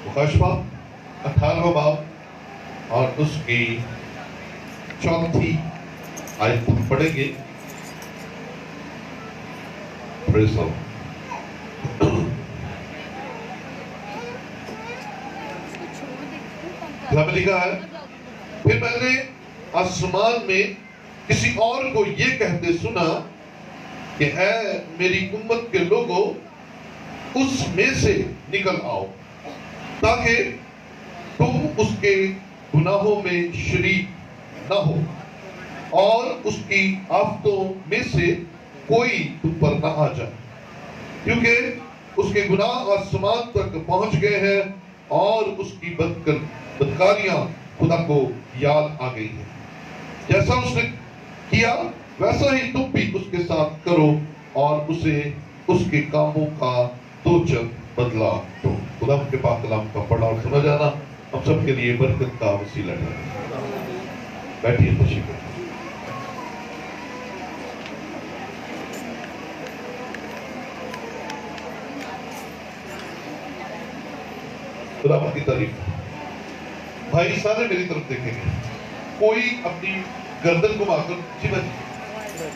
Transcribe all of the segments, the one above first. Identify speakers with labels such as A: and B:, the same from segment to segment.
A: مکاشفہ 18واں باب اور اس کی 4تھی آیت ہم پڑھیں گے. پریز دی لارڈ. کتاب میں لکھا ہے پھر میں نے آسمان میں کسی اور کو یہ کہتے سنا کہ اے میری امت کے لوگوں اس میں سے نکل آؤ تاکہ تم اس کے گناہوں میں شریک نہ ہو اور اس کی آفتوں میں سے کوئی تم پر نہ آ جائے کیونکہ اس کے گناہ آسمان تک پہنچ گئے ہیں اور اس کی بدکاریاں خدا کو یاد آ گئی ہیں. جیسا اس نے کیا ویسا ہی تم بھی اس کے ساتھ کرو اور اسے اس کے کاموں کا توچن بدلا دو. خدا کے پاک کلام کا پڑھا اور سمجھ آنا ہم سب کے لیے برکت کا وسیلہ ہے. بیٹھیے تشریف رکھیے. خدا کی تعریف. بھائی سارے میری طرف دیکھیں گے. کوئی اپنی گردن کو مار کر جی بھائی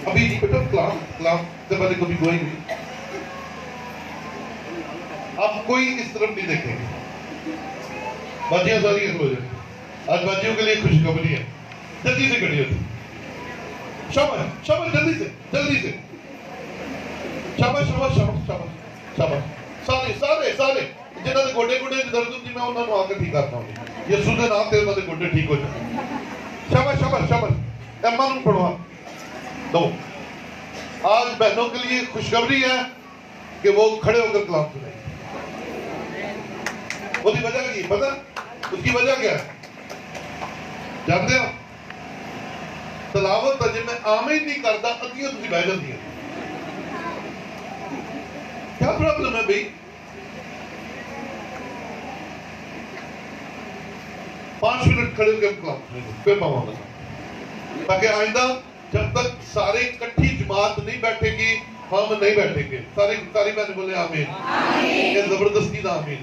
A: ابھی نہیں بیٹا کلام سے پہلے کبھی گوئیں گے آپ کوئی اس طرف نہیں دیکھیں گے. باجیاں ساری ہو جائیں. آج باجیوں کے لیے خوشخبری ہے. جلدی سے کھڑی ہوتی. شاباش شاباش جلدی سے شاباش شاباش شاباش شاباش شاباش. سارے جنہوں نے گوڈے درد ہوتی میں انہوں نے آ کے ٹھیک کرنا ہوں. یسو دے نام تے انہوں نے گوڈے ٹھیک ہو جائے. شاباش شاباش شاباش. اما نوں پڑھوا دو. آج بہنوں کے لیے خوشخبری ہے کہ وہ کھڑے ہو کر کلام سنیں. وہ دی وجہ کی پتہ اس کی وجہ کیا ہے جانتے ہو؟ تلاوت جب میں آمین نہیں کرتا ادھیاں تسی بہ جاندی ہیں. کیا پرابلم ہے بھائی؟ 5 منٹ کھڑے ہو کے کلام سنیں پھر پاؤں گا تاکہ آئندہ جب تک سارے کٹھی جماعت نہیں بیٹھے گی ہم نہیں بیٹھیں گے. ساری بہنیں بولے آمین. یہ زبردستی نہ آمین.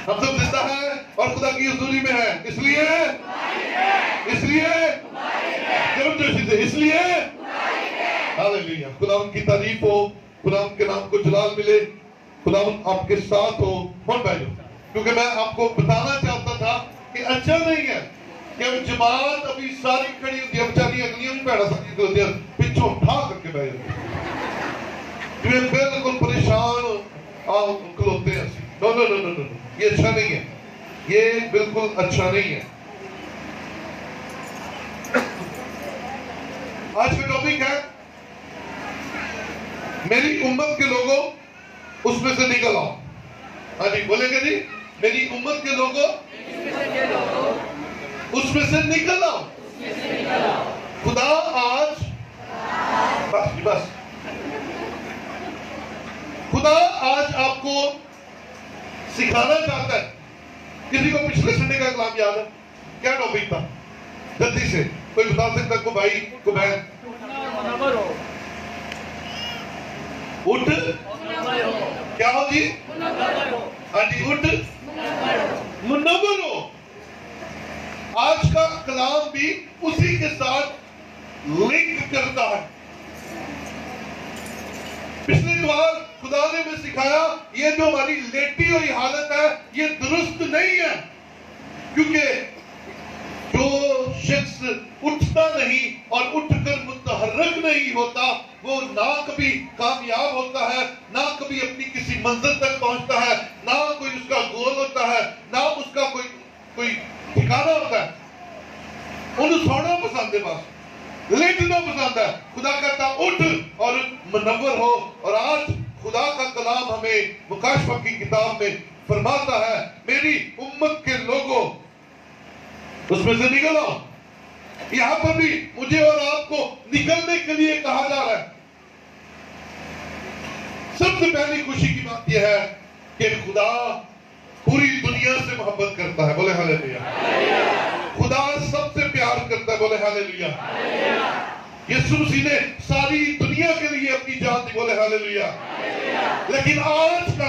A: ہم سب زندہ ہیں اور خدا کی حضوری میں ہیں اس لیے جرم جوشی سے اس لیے ہاللیلویہ. خدا ان کی تعریف ہو. خدا ان کے نام کو جلال ملے. خدا آپ کے ساتھ ہو. من بھائیو کیونکہ میں آپ کو بتانا چاہتا تھا کہ اچھا نہیں ہے کہ جماعت ابھی ساری کھڑی ہوتی ہے بچاری اگلیاں بھی پیڑا سکتی ہوتی ہے پچھوں اٹھا کر کے بیٹھ جاتی ہے بالکل پریشان کھلوتے ہیں. نو یہ اچھا نہیں ہے. یہ بالکل اچھا نہیں ہے. آج کا ٹاپک ہے میری امت کے لوگوں اس میں سے نکل آؤ. ہاں جی بولے گا جی میری امت کے لوگوں اس میں سے نکل آؤ. خدا آج بس خدا آج آپ کو سکھانا چاہتا ہے. کسی کو پچھلے سنڈے کا کلام یاد ہے؟ کیا ٹاپک تھا؟ جلدی سے کوئی بتا سکتا کو بھائی کو بہن؟ اٹھ کیا ہو جی؟ ہاں جی اٹھ منور ہو. آج کا کلام بھی اسی کے ساتھ لنک کرتا ہے. پچھلی بار خدا نے ہمیں سکھایا یہ جو ہماری لیٹی ہوئی حالت ہے یہ درست نہیں ہے کیونکہ جو شخص اٹھتا نہیں اور اٹھ کر متحرک نہیں ہوتا وہ نہ کبھی کامیاب ہوتا ہے نہ کبھی اپنی کسی منزل تک پہنچتا ہے نہ کوئی اس کا گول ہوتا ہے نہ اس کا کوئی ٹھکانہ ہوتا ہے. انہیں سونا پسند ہے بس لیٹنا پسند ہے. خدا کہتا اٹھ اور منور ہو. اور آج خدا کا کلام ہمیں مکاشفہ کی کتاب میں فرماتا ہے میری امت کے لوگوں اس میں سے نکل آؤ. یہاں پر بھی مجھے اور آپ کو نکلنے کے لیے کہا جا رہا ہے. سب سے پہلی خوشی کی بات یہ ہے کہ خدا پوری دنیا سے محبت کرتا ہے. بولے ہاللیلویہ. خدا سب سے پیار کرتا ہے. بولے ہاللیلویہ. یسوع مسیح نے ساری دنیا کے لیے اپنی جان دی. بولے ہاللیلویہ. لیکن آج کا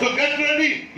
A: So get ready,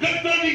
A: get ready।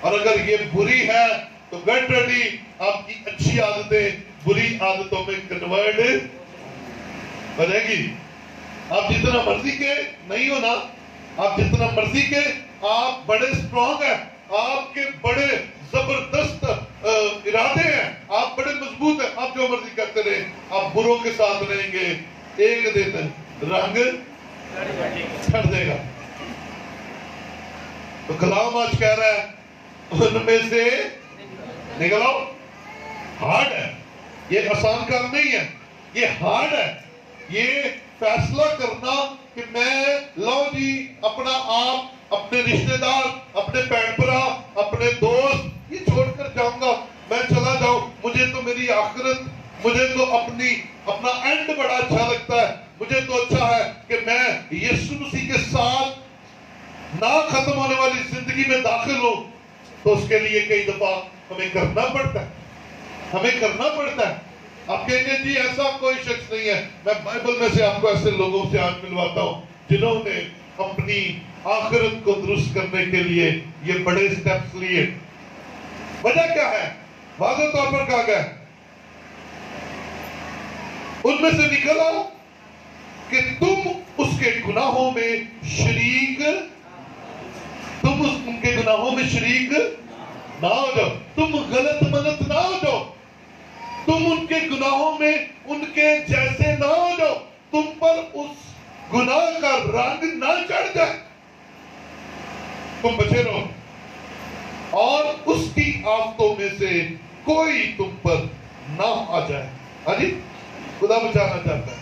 A: اور اگر یہ بری ہے تو گیٹ ریڈی، آپ کی اچھی عادتیں بری عادتوں میں کنورٹ ہو جائے گی۔ آپ جتنا مرضی کے نہیں ہو نا، آپ جتنا مرضی کے، آپ بڑے اسٹرانگ ہیں، آپ کے بڑے زبردست ارادے ہیں، آپ بڑے مضبوط ہیں، آپ جو مرضی کرتے رہے، آپ بروں کے ساتھ رہیں گے، ایک دن رنگ چھڑ دے گا۔ تو کلام آج کہہ رہا ہے ان میں سے نکل آؤ۔ ہارڈ ہے، یہ آسان کام نہیں ہے، یہ ہارڈ ہے۔ یہ فیصلہ کرنا کہ میں لو جی اپنا آپ، اپنے رشتہ دار، اپنے بہن بھرا، اپنے دوست یہ چھوڑ کر جاؤں گا، میں چلا جاؤں، مجھے تو میری آخرت، مجھے تو اپنا اینڈ بڑا اچھا لگتا ہے، مجھے تو اچھا ہے کہ میں یسوع مسیح کے ساتھ نہ ختم ہونے والی زندگی میں داخل ہوں۔ تو اس کے لیے کئی دفعہ ہمیں کرنا پڑتا ہے، ہمیں کرنا پڑتا ہے۔ آپ کہیں گے جی ایسا کوئی شخص نہیں ہے، میں بائبل میں سے آپ کو ایسے لوگوں سے آج ملواتا ہوں جنہوں نے اپنی آخرت کو درست کرنے کے لیے یہ بڑے سٹیپس لیے۔ وجہ کیا ہے؟ واضح طور پر کہا گیا ان میں سے نکل آؤ کہ تم اس کے گناہوں میں شریک، تم ان کے گناہوں میں شریک نہ ہو جاؤ، تم غلط مدد نہ ہو جاؤ، تم ان کے گناہوں میں ان کے جیسے نہ ہو جاؤ، تم پر اس گناہ کا رنگ نہ چڑھ جائے، تم بچے رہو، اور اس کی آفتوں میں سے کوئی تم پر نہ آ جائے۔ ہاں جی، خدا بچانا چاہتا ہے۔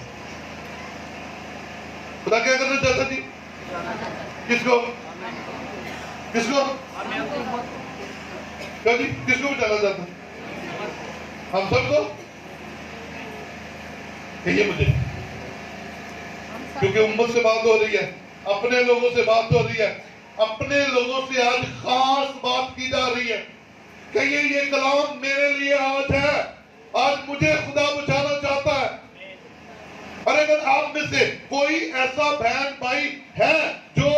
A: خدا کیا کرنا چاہتا جی؟ کس کو؟ کس کو؟ کیا جی؟ کس کو بچانا چاہتا؟ ہم سب کو؟ کہیے مجھے، کیونکہ امت سے بات ہو رہی ہے، اپنے لوگوں سے بات ہو رہی ہے، اپنے لوگوں سے آج خاص بات کی جا رہی ہے۔ کہیے یہ کلام میرے لیے آج ہے، آج مجھے خدا بچانا چاہتا ہے۔ اور اگر آپ میں سے کوئی ایسا بہن بھائی ہے جو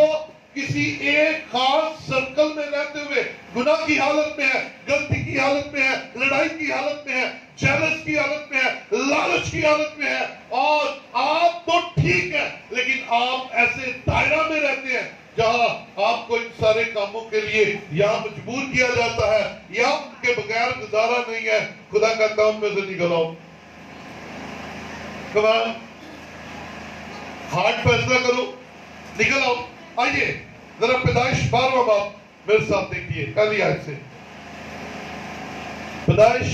A: کسی ایک خاص سرکل میں رہتے ہوئے گناہ کی حالت میں ہے، غلطی کی حالت میں ہے، لڑائی کی حالت میں ہے، جیلس کی حالت میں ہے، لالچ کی حالت میں ہے، اور آپ تو ٹھیک ہے لیکن آپ ایسے دائرہ میں رہتے ہیں جہاں آپ کو ان سارے کاموں کے لیے یا مجبور کیا جاتا ہے یا ان کے بغیر گزارا نہیں ہے، خدا کا کام میں سے نکل آؤ۔ کمان ہارڈ فیصلہ کرو، نکل آؤ۔ آئیے ذرا پیدائش 12واں باب میرے ساتھ دیکھیے، پہلی آیت سے۔ پیدائش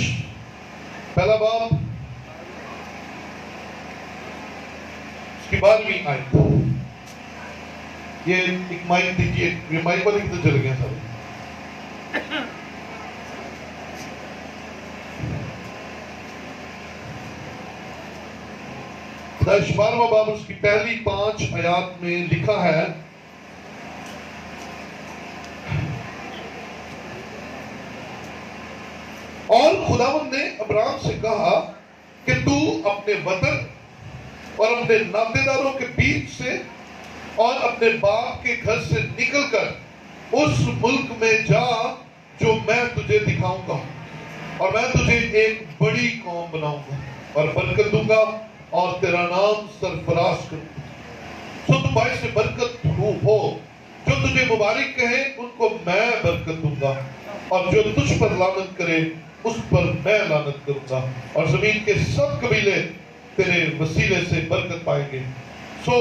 A: پہلا باب اس کی 12ویں آیت۔ یہ ایک مائک دیکھیے، یہ مائک والے کتنے چل گئے سارے؟ پیدائش 12واں باب اس کی پہلی 5 آیات میں لکھا ہے، اور خداوند نے ابراہیم سے کہا کہ تو اپنے وطن اور اپنے ناطے داروں کے بیچ سے اور اپنے باپ کے گھر سے نکل کر اس ملک میں جا جو میں تجھے دکھاؤں گا، اور میں تجھے ایک بڑی قوم بناؤں گا اور برکت دوں گا اور تیرا نام سرفراز کروں گا۔ سو تو باعث سے برکت ہو، جو تجھے مبارک کہے ان کو میں برکت دوں گا، اور جو تجھ پر لعنت کرے اس پر میں لعنت کروں گا، اور زمین کے سب قبیلے تیرے وسیلے سے برکت پائیں گے۔ سو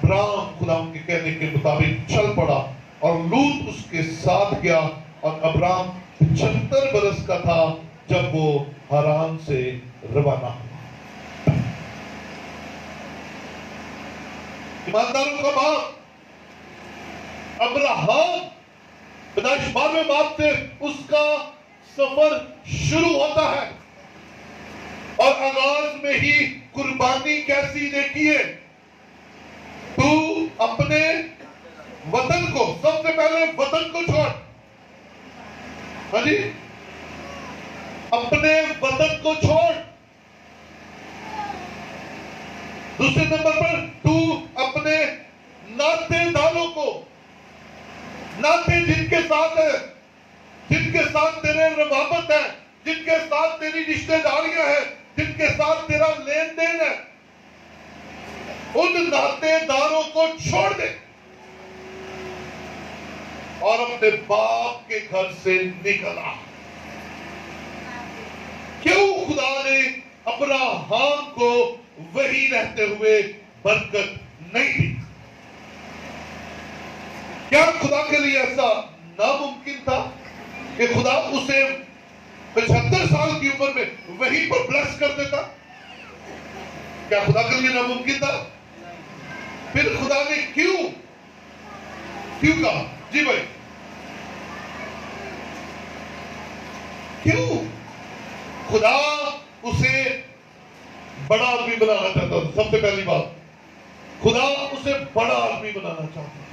A: ابراہیم خدا ان کے کہنے کے مطابق چل پڑا اور لوط اس کے ساتھ گیا، اور ابراہیم 75 برس کا تھا جب وہ حران سے روانہ ہوا۔ ایمانداروں کا باپ ابراہیم پیدائش 12ویں باب سے اس کا سفر شروع ہوتا ہے، اور آغاز میں ہی قربانی کیسی دیکھیے۔ تو اپنے وطن کو، سب سے پہلے وطن کو چھوڑ، ہاں جی، اپنے وطن کو چھوڑ۔ دوسرے نمبر پر تو اپنے ناطے داروں کو، ناطے جن کے ساتھ ہے، کے ساتھ تیرے روابط ہے، جن کے ساتھ تیری رشتہ داریاں ہیں، جن کے ساتھ تیرا لین دین ہے، ان ناطے داروں کو چھوڑ دے اور اپنے باپ کے گھر سے نکل آ۔ کیوں خدا نے ابراہیم کو وہی رہتے ہوئے برکت نہیں دی؟ کیا خدا کے لیے ایسا ناممکن تھا کہ خدا اسے 75 سال کی عمر میں وہیں پر بلیس کر دیتا؟ کیا خدا کے لیے ناممکن تھا؟ پھر خدا نے کیوں کہا؟ جی بھائی، کیوں خدا اسے بڑا آدمی بنانا چاہتا تھا؟ سب سے پہلی بات، خدا اسے بڑا آدمی بنانا چاہتا تھا۔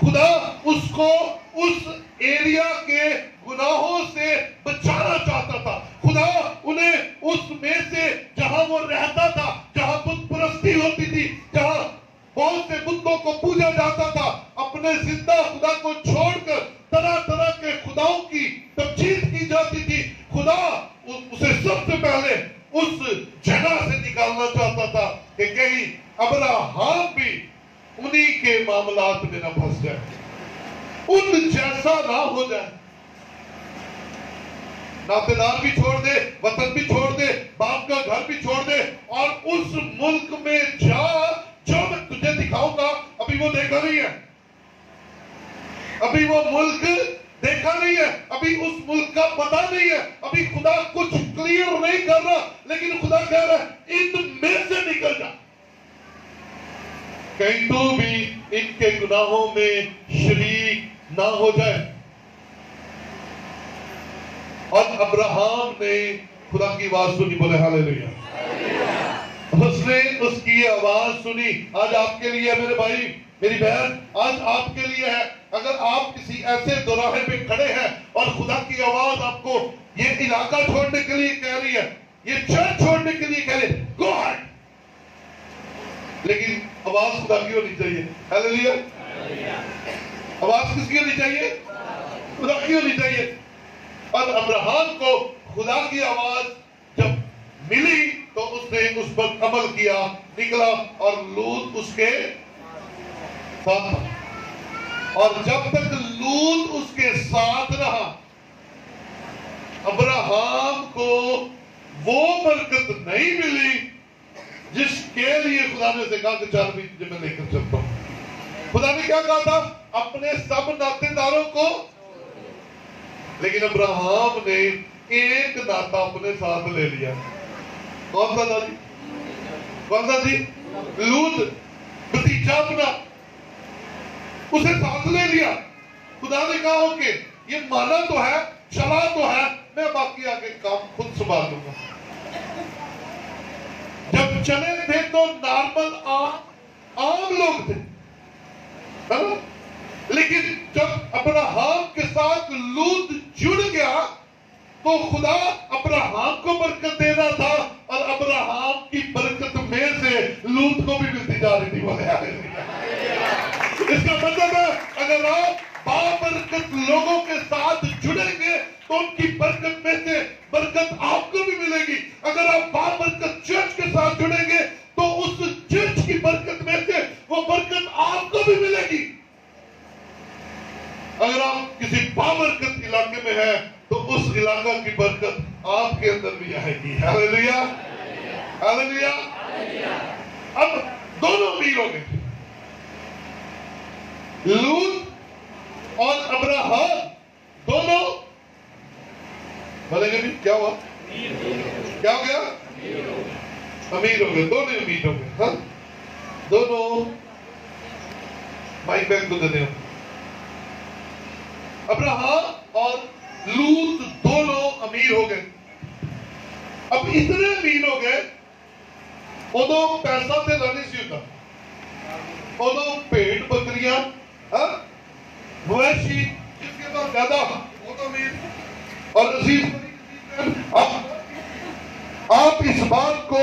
A: خدا اس کو اس ایریا کے گناہوں سے بچانا چاہتا تھا۔ خدا انہیں اس میں سے جہاں وہ رہتا تھا، جہاں بت پرستی ہوتی تھی، جہاں بہت سے بتوں کو پوجا جاتا تھا، اپنے زندہ خدا کو چھوڑ کر طرح طرح کے خداؤں کی تبجیل کی جاتی تھی، خدا اسے سب سے پہلے اس جگہ سے نکالنا چاہتا تھا کہ کہیں ابراہیم بھی انہی کے معاملات میں نہ پھنس جائے، ان جیسا نہ ہو جائے۔ ناطے دار بھی چھوڑ دے، وطن بھی چھوڑ دے، باپ کا گھر بھی چھوڑ دے، اور اس ملک میں جا جو میں تجھے دکھاؤں گا۔ ابھی وہ دیکھا نہیں ہے، ابھی وہ ملک دیکھا نہیں ہے، ابھی اس ملک کا پتہ نہیں ہے، ابھی خدا کچھ کلیئر نہیں کر رہا، لیکن خدا کہہ رہا ہے ان میں سے نکل جا، کہیں تو بھی ان کے گناہوں میں شریک نہ ہو جائے۔ اور ابراہیم نے خدا کی آواز سنی، بولے ہاللیلویا۔ اس نے اس کی آواز سنی۔ آج آپ کے لیے میرے بھائی، میری بہن، آج آپ کے لیے ہے، اگر آپ کسی ایسے دوراہے پہ کھڑے ہیں اور خدا کی آواز آپ کو یہ علاقہ چھوڑنے کے لیے کہہ رہی ہے، یہ چرچ چھوڑنے کے لیے کہہ رہی ہے، گو ہیڈ، لیکن آواز خدا کی ہونی چاہیے۔ ہاللیلویا۔ آواز کس کی ہونی چاہیے؟ خدا کی ہونی چاہیے۔ اور ابراہیم کو خدا کی آواز جب ملی تو اس نے اس پر عمل کیا، نکلا، اور لوط اس کے ساتھ تھا، اور جب تک لوط اس کے ساتھ رہا، ابراہیم کو وہ برکت نہیں ملی جس کے لیے خدا نے اسے کہا کہ چل بھی تجھے میں لے کر چلتا ہوں۔ خدا نے کیا کہا تھا؟ اپنے سب ناطے داروں کو، لیکن ابراہیم نے ایک ناطا اپنے ساتھ لے لیا۔ کون سا جی؟ کون سا جی؟ لوط، بھتیجا اپنا، اسے ساتھ لے لیا۔ خدا نے کہا کہ یہ مانا تو ہے، چلا تو ہے، میں باقی آگے کام خود سنبھال لوں گا۔ جب چلے تھے تو نارمل عام لوگ تھے، لیکن جب ابراہیم کے ساتھ لوط جڑ گیا تو خدا ابراہیم کو برکت دے رہا تھا، اور ابراہیم کی برکت میں سے لوط کو بھی ملتی جا رہی تھی۔ اس کا مطلب ہے اگر آپ بابرکت لوگوں کے ساتھ جڑیں گے تو ان کی برکت میں سے برکت آپ کو بھی ملے گی۔ اگر آپ بابرکت چرچ کے ساتھ جڑیں گے تو اس چرچ کی برکت میں سے وہ برکت آپ کو بھی ملے گی۔ اگر آپ کسی بابرکت علاقے میں ہیں تو اس علاقہ کی برکت آپ کے اندر بھی آئے گی۔ ہاللیلویا، ہاللیلویا۔ اب دونوں امیر ہو گئے، لوط اور ابراہیم دونوں بولے گے بھی کیا ہوا؟ کیا ہو گیا؟ امیر ہو گئے، دونوں امیر ہو گئے۔ ہاں، دونوں مائک بیک کو دیتے ہیں۔ ابراہیم اور لوط دونوں امیر ہو گئے۔ اب اتنے امیر ہو گئے، ادو پیسہ تے لانی سی ہوتا، ادو پیڑ بکریاں، مویشی، جس کے پاس زیادہ وہ تو امیر۔ اور عزیز، آپ اس بات کو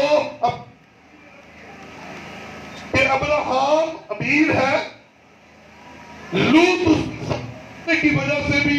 A: کہ ابراہیم امیر ہے، لوط کی وجہ سے بھی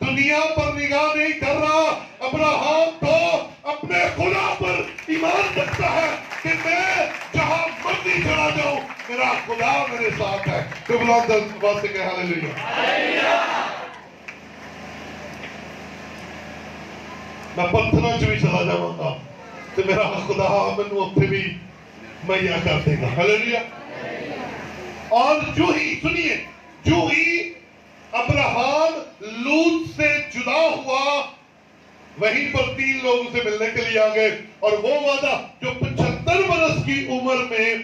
A: دنیا پر نگاہ نہیں کر رہا. ابراہم تو اپنے خدا پر ایمان رکھتا ہے کہ میں جہاں مرضی چلا جاؤں میرا خدا میرے ساتھ ہے. تو بلند آواز سے کہہ ہاللیلویہ. میں پتھروں چ بھی چلا جاؤں گا تو میرا خدا مینوں اوتھے بھی مہیا کر دے گا. ہاللیلویہ. اور جو ہی سنیے جو ہی ابراہم لوط سے جدا ہوا وہیں پر 3 لوگ اسے ملنے کے لیے آ گئے اور وہ وعدہ جو 75 برس کی عمر میں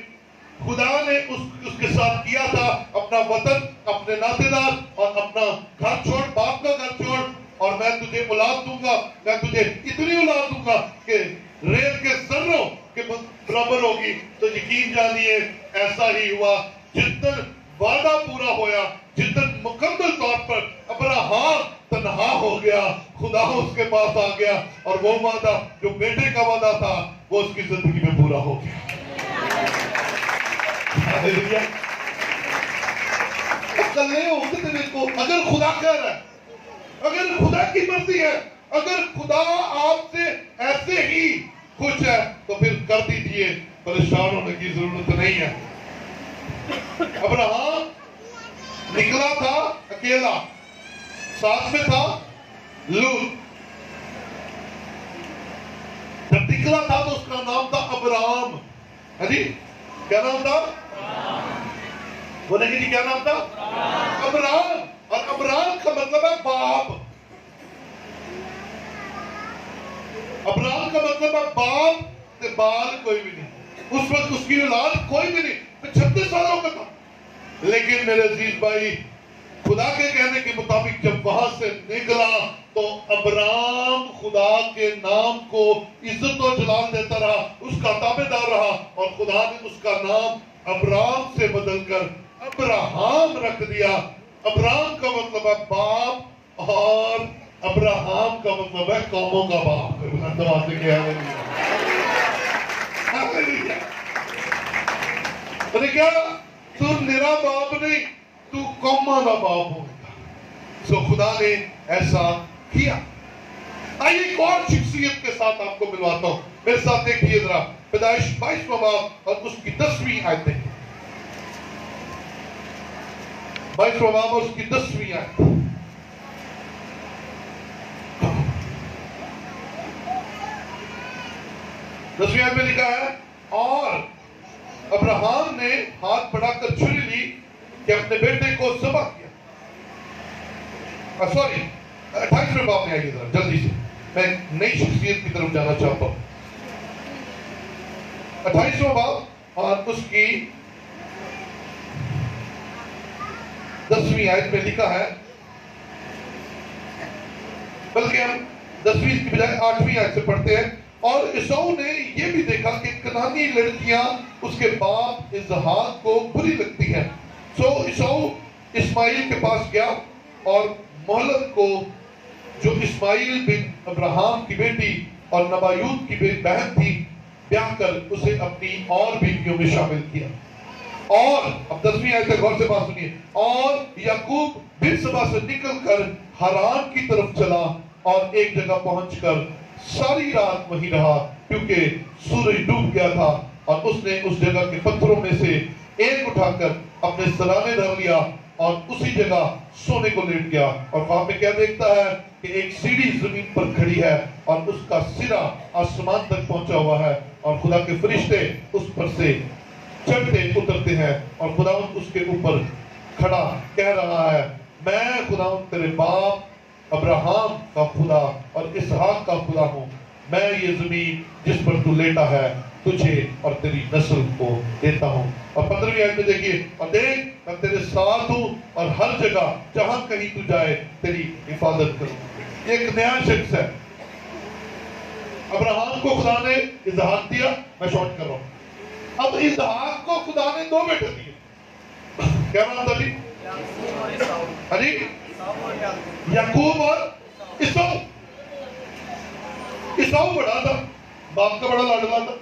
A: خدا نے اس کے ساتھ کیا تھا, اپنا وطن, اپنے ناطے دار اور اپنا گھر چھوڑ, باپ کا گھر چھوڑ, اور میں تجھے اولاد دوں گا, میں تجھے اتنی اولاد دوں گا کہ ریل کے ذروں کے برابر ہوگی. تو یقین جانیے ایسا ہی ہوا. جتن وعدہ پورا ہویا, جتن مکمل طور پر ابراہم تنہا ہو گیا, خدا اس کے پاس آ گیا اور وہ وعدہ جو بیٹے کا وعدہ تھا وہ اس کی زندگی میں پورا ہو گیا. اکلے ہوتے تھے کو اگر خدا کہہ رہا ہے, اگر خدا کی مرضی ہے, اگر خدا آپ سے ایسے ہی خوش ہے تو پھر کر دیجئے, پریشان ہونے کی ضرورت نہیں ہے. ابراہم نکلا تھا اکیلا, ساتھ میں تھا لوط. جب نکلا تھا تو اس کا نام تھا ابراہم. جی کیا نام تھا؟ بولیں گے جی کیا نام تھا؟ ابراہم. اور ابراہم کا مطلب ہے باپ. ابراہم کا مطلب ہے باپ تے بال کوئی بھی نہیں. اس وقت اس کی اولاد کوئی بھی نہیں, 36 سالوں کا تھا. لیکن میرے عزیز بھائی, خدا کے کہنے کے مطابق جب وہاں سے نکلا تو ابراہم خدا کے نام کو عزت و جلال دیتا رہا, اس کا تابعدار رہا, اور خدا نے اس کا نام ابراہم سے بدل کر ابراہم رکھ دیا. ابراہم کا مطلب ہے باپ اور ابراہم کا مطلب ہے قوموں کا باپ. کیا تو میرا باپ نہیں, تو قوموں کا باپ ہوگا. سو خدا نے ایسا کیا. آئیے ایک اور شخصیت کے ساتھ آپ کو ملواتا ہوں. میرے ساتھ دیکھیے ذرا پیدائش 22واں باب اور اس کی 10ویں آیت دیکھیں. 22واں باب اور اس کی 10ویں آیت. دسویں آیت میں لکھا ہے, اور ابراہم نے ہاتھ بڑھا کر چھری لی کہ اپنے بیٹے کو ذبح کیا. سوری 28ویں باب میں آئیے ذرا جلدی سے, میں نئی شخصیت کی طرف جانا چاہتا ہوں. 28واں باب اور اس کی 10ویں آیت میں لکھا ہے, بلکہ ہم 10ویں کی بجائے 8ویں آیت سے پڑھتے ہیں. اور عیسو نے یہ بھی دیکھا کہ کنعانی لڑکیاں اس کے باپ اسحاق کو بری لگتی ہیں. سو عیسو اسماعیل کے پاس گیا اور مہلت کو جو اسماعیل بن ابراہم کی بیٹی اور نبایوت کی بہن تھی بیاہ کر اسے اپنی اور بیویوں میں شامل کیا. اور اب 10ویں آیت تک غور سے بات سنیے. اور یعقوب بن سبا سے نکل کر حران کی طرف چلا اور ایک جگہ پہنچ کر ساری رات وہیں رہا, کیونکہ سورج ڈوب گیا تھا. اور اس نے اس جگہ کے پتھروں میں سے ایک اٹھا کر اپنے سرانے دھر لیا اور اسی جگہ سونے کو لیٹ گیا. اور وہاں پہ کیا دیکھتا ہے کہ ایک سیڑھی زمین پر کھڑی ہے اور اس کا سرا آسمان تک پہنچا ہوا ہے, اور خدا کے فرشتے اس پر سے چڑھتے اترتے ہیں. اور خدا اس کے اوپر کھڑا کہہ رہا ہے, میں خدا تیرے باپ ابراہم کا خدا اور اسحاق کا خدا ہوں. میں یہ زمین جس پر تو لیٹا ہے تجھے اور تیری نسل کو دیتا ہوں. اور 15ویں آیت میں دیکھیے, اور دیکھ میں تیرے ساتھ ہوں اور ہر جگہ جہاں کہیں تو جائے تیری حفاظت کروں. یہ ایک نیا شخص ہے. ابراہم کو خدا نے اسحاق دیا, میں شارٹ کر رہا ہوں. اب اسحاق کو خدا نے 2 بیٹے دیے. کیا نام تھا جی؟ ارے یعقوب اور عیسو. عیسو بڑا تھا, باپ کا بڑا لاڈلا تھا.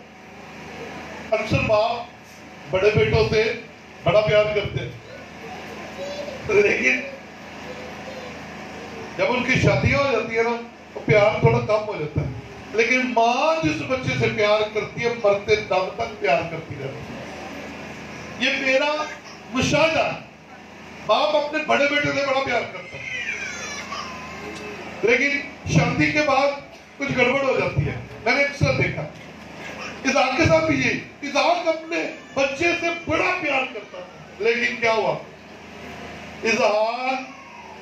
A: اکثر باپ بڑے بیٹوں سے بڑا پیار کرتے ہیں, لیکن جب ان کی شادیاں ہو جاتی ہے نا تو پیار تھوڑا کم ہو جاتا ہے، لیکن ماں جس بچے سے پیار کرتی ہے مرتے دم تک پیار کرتی رہتی ہے۔ یہ میرا مشاہدہ ہے۔ باپ اپنے بڑے بیٹے سے بڑا پیار کرتا ہے، لیکن شادی کے بعد کچھ گڑبڑ ہو جاتی ہے۔ میں نے اکثر دیکھا اسحاق کے ساتھ بھی یہ، اسحاق اپنے بچے سے بڑا پیار کرتا تھا، لیکن کیا ہوا؟ اسحاق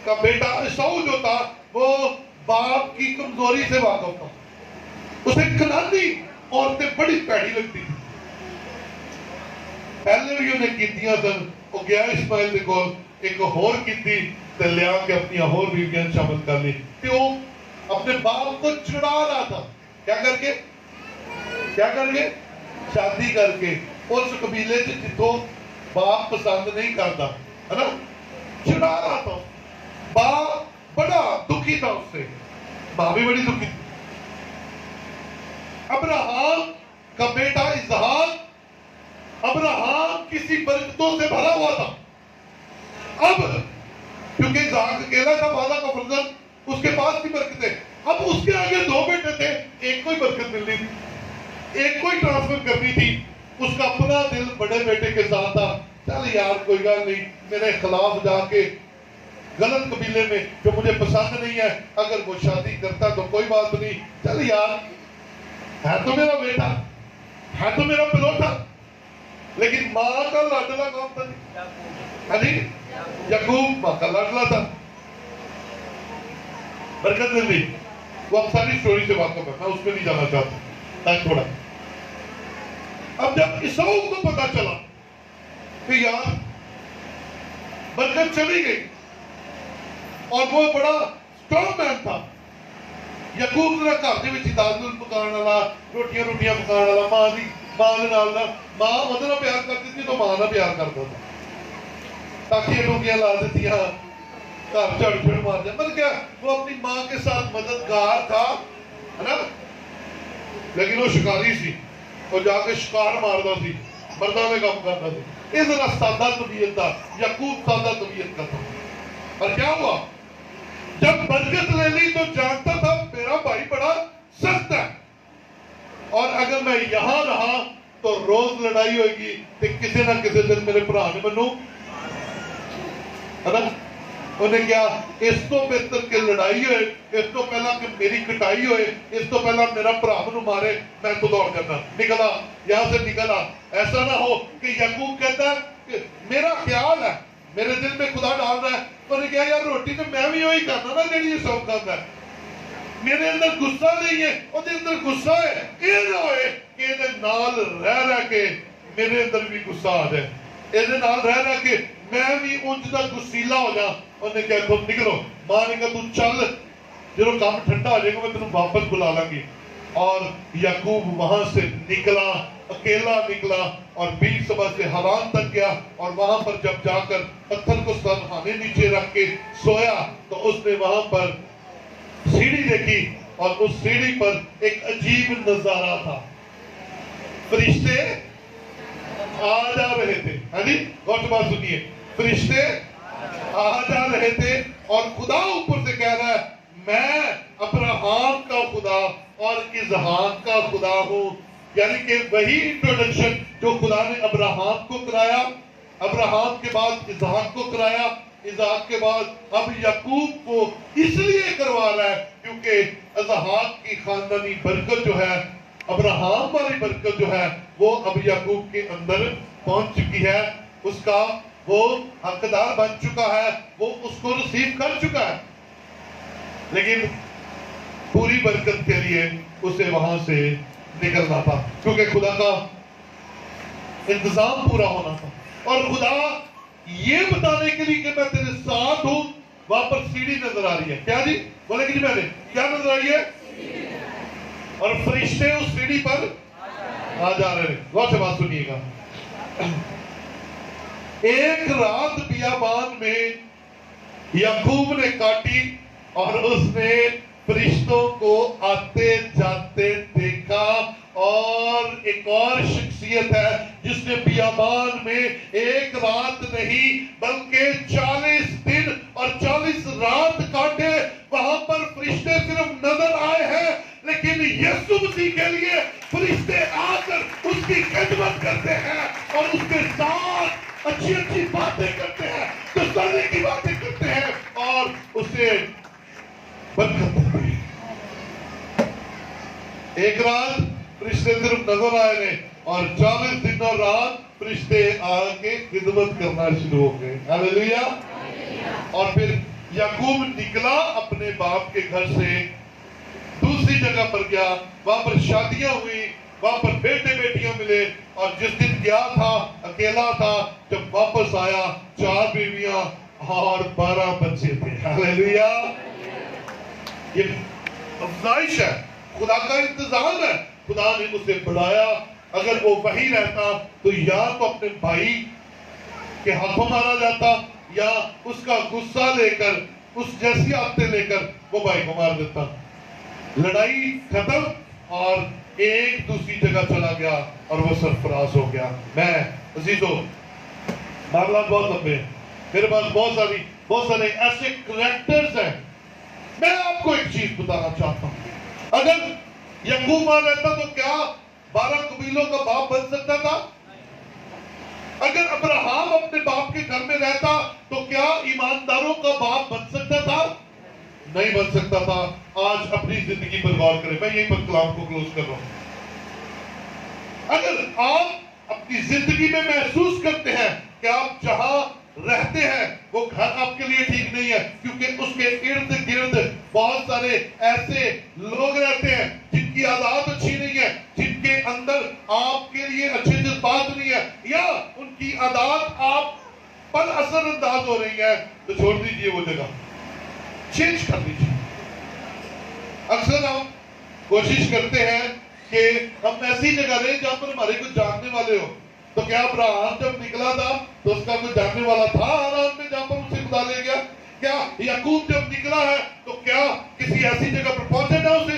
A: کا بیٹا عیساؤ جو تھا وہ باپ کی کمزوری سے واقف تھا، اسے کنانی عورتیں بڑی پیڑی لگتی تھی۔ پہلے بھی انہیں کیتیاں سن، وہ گیا اسماعیل دیکھو ایک ہور کیتی تے لیا کے اپنی ہور بیویاں شامل کر لی، کہ وہ اپنے باپ کو چڑھا رہا تھا۔ کیا کر کے؟ شادی کر کے اس قبیلے سے جتوں باپ پسند نہیں کرتا ہے نا، چڑھا رہا تھا۔ باپ بڑا دکھی تھا اس سے، ماں بھی بڑی دکھی تھی۔ ابراہیم کا بیٹا اسحاق، ابراہیم کسی برکتوں سے بھرا ہوا تھا۔ اب کیونکہ اسحاق اکیلا تھا، وعدہ کا فرزند، اس کے پاس بھی برکتیں، اب اس کے آگے دو بیٹے تھے، ایک کو ہی برکت ملنی تھی، ایک کو ہی ٹرانسفر کرنی تھی۔ اس کا اپنا دل بڑے بیٹے کے ساتھ تھا، چل یار کوئی گل نہیں، میرے خلاف جا کے غلط قبیلے میں جو مجھے پسند نہیں ہے اگر وہ شادی کرتا تو کوئی بات نہیں، چل یار ہے تو میرا بیٹا، ہے تو میرا پلوٹا۔ لیکن ماں کا لاڈلا کون تھا؟ یعقوب ماں کا لاڈلا تھا، برکت مل گئی۔ وہ اب ساری سٹوری سے واقف ہے، میں اس میں نہیں جانا چاہتا تھوڑا۔ اب جب عیساؤ کو پتا چلا کہ یار برکت چلی گئی اور وہ بڑا سٹرونگ مین تھا، یعقوب نے گھر دے وچ دال پکان والا، روٹیاں پکان والا، ماں دے نال ماں اودے نال پیار کرتی تھی تو ماں نال پیار کرتا تھا، تاکہ روٹیاں لا دیتیاں، گھر جھاڑو مار دیا، مطلب کیا وہ اپنی ماں کے ساتھ مددگار تھا، ہے نا؟ لیکن وہ شکاری سی، وہ جا کے شکار ماردا سی، مردہ میں کام کرتا سی۔ اس طرح سادہ طبیعت تھا، یعقوب سادہ طبیعت کا تھا۔ اور کیا ہوا؟ جب برکت لے لی تو جانتا تھا میرا بھائی بڑا سخت ہے، اور اگر میں یہاں رہا تو روز لڑائی ہوئے گی کہ کسی نہ کسی دن میرے بھرا نے منو، ہے نا؟ انہیں کیا اس تو بہتر کہ لڑائی ہوئے، اس تو پہلا کہ میری کٹائی ہوئے، اس تو پہلا میرا بھرا منو مارے، میں تو دوڑ کرنا نکلا، یہاں سے نکلا۔ ایسا نہ ہو کہ یعقوب کہتا ہے کہ میرا خیال ہے، میرے دل میں خدا ڈال رہا ہے، انہیں کہا یار روٹی تو میں بھی وہی کرنا نا جیڑی یہ سب کرنا ہے، میرے اندر غصہ نہیں ہے، وہ دے اندر غصہ ہے، یہ نہ ہوئے کہ یہ نال رہ کے میرے اندر بھی غصہ آ جائے، یہ نال رہ کے میں بھی انج دا غصیلا ہو جا۔ انہیں کہا تم نکلو، ماں نے کہا تو چل، جب کام ٹھنڈا ہو جائے گا میں تمہیں واپس بلا لاں گی۔ اور یعقوب وہاں سے نکلا، اکیلا نکلا اور بیچ سبا سے حران تک گیا، اور وہاں پر جب جا کر پتھر کو سرخانے نیچے رکھ کے سویا تو اس نے وہاں پر سیڑھی دیکھی، اور اس سیڑھی پر ایک عجیب نظارہ تھا، فرشتے آ جا رہے تھے۔ ہاں جی غور سے بات سنیے، فرشتے آ جا رہے تھے اور خدا اوپر سے کہہ رہا ہے میں ابراہیم کا خدا اور اسحاق کا خدا ہوں، یعنی کہ وہی انٹروڈکشن جو خدا نے ابراہیم کو کرایا، ابراہیم کے بعد اسحاق کو کرایا، اسحاق کے بعد اب یعقوب کو اس لیے کروا رہا ہے کیونکہ اسحاق کی خاندانی برکت جو ہے، ابراہیم والی برکت جو ہے وہ اب یعقوب کے اندر پہنچ چکی ہے، اس کا وہ حقدار بن چکا ہے، وہ اس کو ریسیو کر چکا ہے، لیکن پوری برکت کے لیے اسے وہاں سے نکلنا تھا کیونکہ خدا کا انتظام پورا ہونا تھا۔ اور خدا یہ بتانے کے لیے کہ میں تیرے ساتھ ہوں، وہاں پر سیڑھی نظر آ رہی ہے، کیا جی بولے کہ جی میں نے کیا نظر آئی ہے؟ اور فرشتے اس سیڑھی پر آ جا رہے ہیں۔ غور سے بات سنیے گا، ایک رات بیابان میں یعقوب نے کاٹی اور اس نے فرشتوں کو آتے جاتے دیکھا، اور ایک اور شخصیت ہے جس نے بیابان میں ایک رات نہیں بلکہ 40 دن اور 40 رات کاٹے، مسیح کے لیے فرشتے آ کر اس کی خدمت کرتے ہیں اور اس کے ساتھ اچھی اچھی باتیں کرتے ہیں، تسلی کی باتیں کرتے ہیں اور اسے برکت دیتے ہیں۔ ایک رات فرشتے صرف نظر آئے نے اور 40 دن اور رات فرشتے آ کے خدمت کرنا شروع ہو گئے۔ ہاللیلویا۔ اور پھر یعقوب نکلا اپنے باپ کے گھر سے، دوسری جگہ پر گیا، وہاں پر شادیاں ہوئی، وہاں پر بیٹے بیٹیاں ملے، اور جس دن گیا تھا اکیلا تھا، جب واپس آیا 4 بیویاں اور 12 بچے تھے۔ ہاللیلویا۔ یہ افزائش ہے، خدا کا انتظام ہے، خدا نے اسے بڑھایا۔ اگر وہ وہی رہتا تو یا تو اپنے بھائی کے ہاتھوں مارا جاتا یا اس کا غصہ لے کر، اس جیسی عادتیں لے کر وہ بھائی کو مار دیتا۔ لڑائی ختم اور ایک دوسری جگہ چلا گیا اور وہ سرفراز ہو گیا۔ میں عزیزو، معاملات بہت لمبے ہیں، میرے پاس بہت سارے ایسے کریکٹرز ہیں۔ میں آپ کو ایک چیز بتانا چاہتا ہوں، اگر یعقوب وہاں رہتا تو کیا 12 قبیلوں کا باپ بن سکتا تھا؟ اگر ابراہیم اپنے باپ کے گھر میں رہتا تو کیا ایمانداروں کا باپ بن سکتا تھا؟ نہیں بن سکتا تھا۔ آج اپنی زندگی پر غور کریں، میں یہیں پر کلام کو کلوز کر رہا ہوں۔ اگر آپ اپنی زندگی میں محسوس کرتے ہیں کہ آپ جہاں رہتے ہیں وہ گھر آپ کے لیے ٹھیک نہیں ہے، کیونکہ اس کے ارد گرد بہت سارے ایسے لوگ رہتے ہیں جن کی عادات اچھی نہیں ہے، جن کے اندر آپ کے لیے اچھے جذبات نہیں ہے، یا ان کی عادات آپ پر اثر انداز ہو رہی ہے، تو چھوڑ دیجئے وہ جگہ، چینج کر دیجئے۔ اکثر ہم کوشش کرتے ہیں کہ ہم ایسی جگہ رہیں جہاں پر ہمارے کچھ جاننے والے ہو۔ تو کیا ابراہیم جب نکلا تھا تو اس کا کوئی جاننے والا تھا حران میں جہاں پر اسے خدا لے گیا؟ کیا یعقوب جب نکلا ہے تو کیا کسی ایسی جگہ پر پہنچے نہ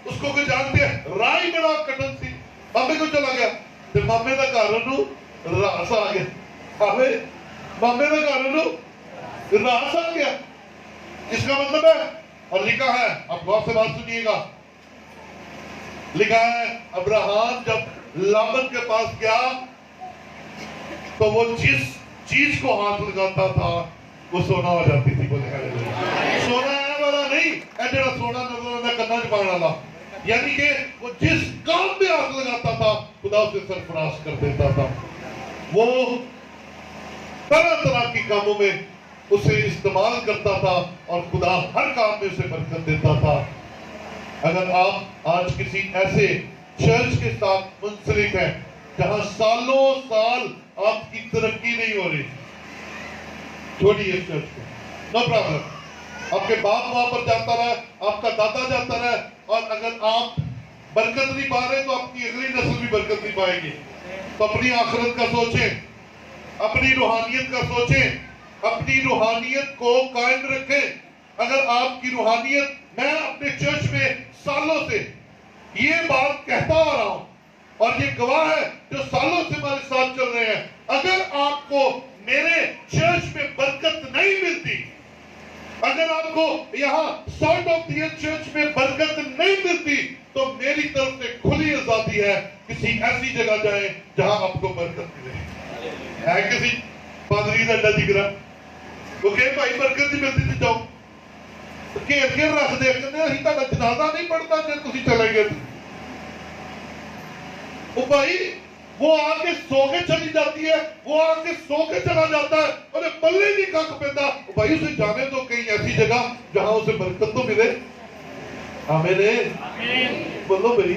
A: اس کو کوئی جانتے ہیں؟ رائی بڑا کٹن سی، مامے کو چلا گیا، پھر مامے کا کارنو راس آ گیا، مامے کا کارنو راس آ گیا۔ اس کا مطلب ہے، اور لکھا ہے، اب غور سے بات سنیے گا، لکھا ہے ابراہیم جب لابن کے پاس گیا تو وہ جس چیز کو ہاتھ لگاتا تھا وہ سونا ہو جاتی تھی۔ بولے سونا ہے والا نہیں، اے جڑا سونا نظر آنا کرنا جبان والا، یعنی کہ وہ جس کام میں ہاتھ لگاتا تھا خدا اسے سرفراز کر دیتا تھا۔ وہ طرح طرح کی کاموں میں اسے استعمال کرتا تھا اور خدا ہر کام میں اسے برکت دیتا تھا۔ اگر آپ آج کسی ایسے چرچ کے ساتھ منسلک ہیں جہاں سالوں سال آپ کی ترقی نہیں ہو رہی، چھوڑیے اس چرچ کو، نو پرابلم۔ آپ کے باپ وہاں پر جاتا رہا، آپ کا دادا جاتا رہا، اور اگر آپ برکت نہیں پا رہے تو اپنی اگلی نسل بھی برکت نہیں پائے گی۔ تو اپنی آخرت کا سوچیں، اپنی روحانیت کا سوچیں، اپنی روحانیت کو قائم رکھیں۔ اگر آپ کی روحانیت، میں اپنے چرچ میں سالوں سے یہ بات کہتا آ رہا ہوں اور یہ گواہ ہے جو سالوں سے ہمارے ساتھ چل رہے ہیں، اگر آپ کو میرے چرچ میں برکت نہیں ملتی، اگر آپ کو یہاں salt of the earth church میں برکت نہیں ملتی، تو میری طرف سے کھلی آزادی ہے، کسی ایسی جگہ جائیں جہاں آپ کو برکت ملے۔ ہے کسی پادری کا اڈا دکھ رہا، وہ کہ بھائی برکت نہیں ملتی تھی، جاؤ گھیر گھیر رکھ دے، کہنے ہی تک جنازہ نہیں پڑھتا جب تسی چلے گئے۔ وہ بھائی وہ آ کے سو کے چلی جاتی ہے، وہ آ کے سو کے چلا جاتا ہے، اور پلے نہیں کھک پیدا، بھائی اسے جانے تو کہیں ایسی جگہ جہاں اسے برکت تو ملے۔ آمین، بولو بھائی،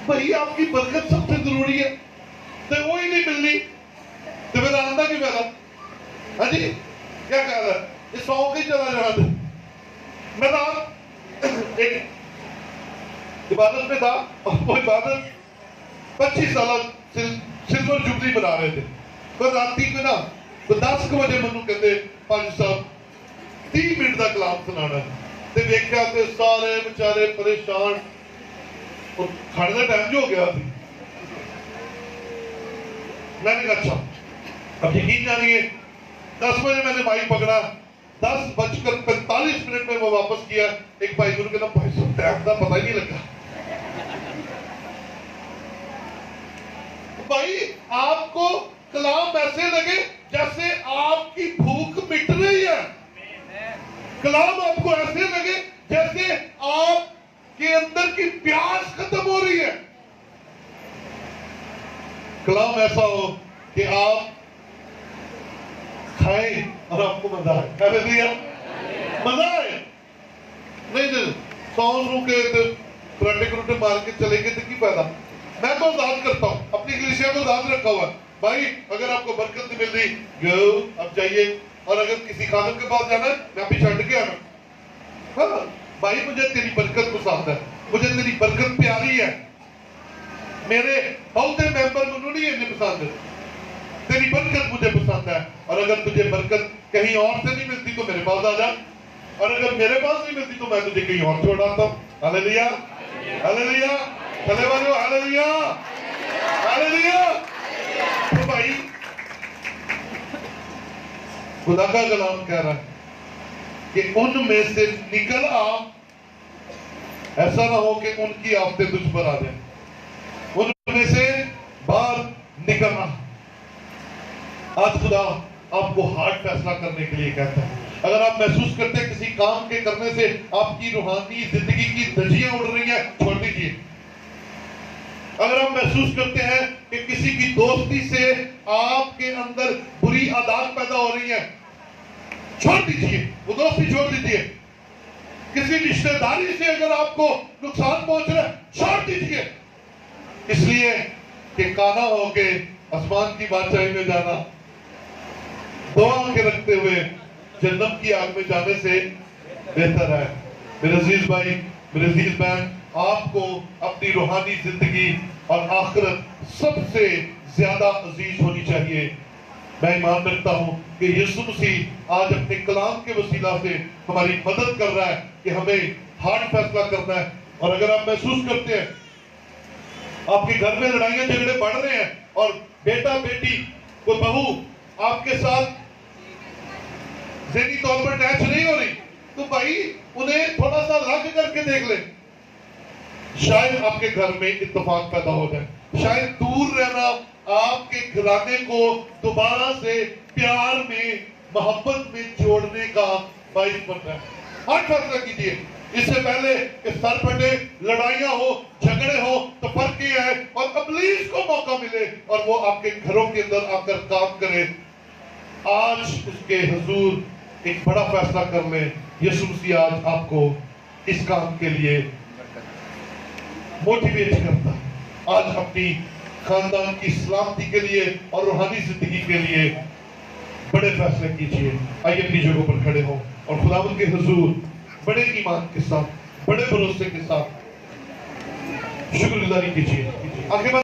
A: بھائی آپ کی برکت سب سے ضروری ہے، تو وہی نہیں ملنی تو پھر آندہ کی پیدا۔ ہاں جی، کیا کہہ رہا ہے؟ یہ سو کے چلا جانا تھا۔ میں رات ایک عبادت میں تھا، اور وہ عبادت 25 سالہ سلور جبلی بنا رہے تھے۔ تو رات 3 میں نا، تو 10 بجے منو کہتے پانچ صاحب 30 منٹ کا کلام سنانا ہے، تو دیکھا کہ سارے بچارے پریشان، اور کھڑے کا ٹائم جو ہو گیا تھی۔ میں نے کہا اچھا اب یقین جانیے 10 بجے میں نے مائک پکڑا، 10:45 میں وہ واپس کیا. ایک بھائی گروہ کہنا بھائی صاحب ٹائم کا پتہ ہی نہیں لگا. بھائی آپ کو کلام ایسے لگے جیسے آپ کی بھوک مٹ رہی ہے. کلام آپ کو ایسے لگے جیسے آپ کے اندر کی پیاس ختم ہو رہی ہے. کلام ایسا ہو کہ آپ کھائیں اور آپ کو مزہ آئے. کہہ دیا مزہ آئے. نہیں دل سون رو کے کراٹے کروٹے مار کے چلے گئے تو کی فائدہ. میں تو آزاد کرتا ہوں, اپنی کلیسیا کو آزاد رکھا ہوا ہے. بھائی اگر آپ کو برکت نہیں مل رہی گو اب جائیے, اور اگر کسی خادم کے پاس جانا ہے میں بھی چھٹ کے آنا. ہاں بھائی مجھے تیری برکت پسند ہے, مجھے تیری برکت پیاری ہے. میرے عہدے ممبر منو نہیں ہے پسند ہے, تیری برکت مجھے پسند ہے. اور اگر تجھے برکت کہیں اور سے نہیں ملتی تو میرے پاس آ جا, اور اگر میرے پاس نہیں ملتی تو میں تجھے کہیں اور چھوڑ آتا ہوں. ہاللیلویا ہاللیلویا چلے والو ہاللیلویا ہاللیلویا. تو بھائی خدا کا کلام کہہ رہا ہے کہ ان میں سے نکل آ, ایسا نہ ہو کہ ان کی آفتیں تجھ پر آ جائیں. ان میں سے باہر نکلنا. آج خدا آپ کو ہارڈ فیصلہ کرنے کے لیے کہتا ہے. اگر آپ محسوس کرتے ہیں کسی کام کے کرنے سے آپ کی روحانی زندگی کی دھجیاں اڑ رہی ہیں, چھوڑ دیجیے. اگر آپ محسوس کرتے ہیں کہ کسی کی دوستی سے آپ کے اندر بری عادات پیدا ہو رہی ہیں, چھوڑ دیجیے, وہ دوستی چھوڑ دیجیے. کسی رشتہ داری سے اگر آپ کو نقصان پہنچ رہا ہے, چھوڑ دیجیے. اس لیے کہ کانا ہو کے آسمان کی بادشاہی میں جانا دعا کے رکھتے ہوئے جہنم کی آگ میں جانے سے بہتر ہے. میرے عزیز بھائی, میرے عزیز بہن, آپ کو اپنی روحانی زندگی اور آخرت سب سے زیادہ عزیز ہونی چاہیے. میں ایمان رکھتا ہوں کہ یسوع مسیح آج اپنے کلام کے وسیلہ سے ہماری مدد کر رہا ہے کہ ہمیں ہارڈ فیصلہ کرنا ہے. اور اگر آپ محسوس کرتے ہیں آپ کے گھر میں لڑائیاں جھگڑے بڑھ رہے ہیں اور بیٹا بیٹی کوئی بہو آپ کے ساتھ ذہنی طور پر اٹیچ نہیں ہو رہی, تو بھائی انہیں تھوڑا سا لگ کر کے دیکھ لیں. شاید آپ کے گھر میں اتفاق پیدا ہو جائے. شاید دور رہنا آپ کے گھرانے کو دوبارہ سے پیار میں, محبت میں جوڑنے کا باعث بن رہا ہے. ہر فیصلہ کیجیے اس سے پہلے کہ سر پھٹے, لڑائیاں ہو, جھگڑے ہو. تو فرق یہ ہے اور ابلیس کو موقع ملے اور وہ آپ کے گھروں کے اندر آ کر کام کرے. آج اس کے حضور ایک بڑا فیصلہ کر لیں. یسوع مسیح آج آپ کو اس کام کے لیے موٹیویٹ کرتا ہے. آج اپنی خاندان کی سلامتی کے لیے اور روحانی زندگی کے لیے بڑے فیصلے کیجئے. آئیے اپنی جگہوں پر کھڑے ہوں اور خداوند کے حضور بڑے ایمان کے ساتھ, بڑے بھروسے کے ساتھ شکر گزاری کیجئے. آگے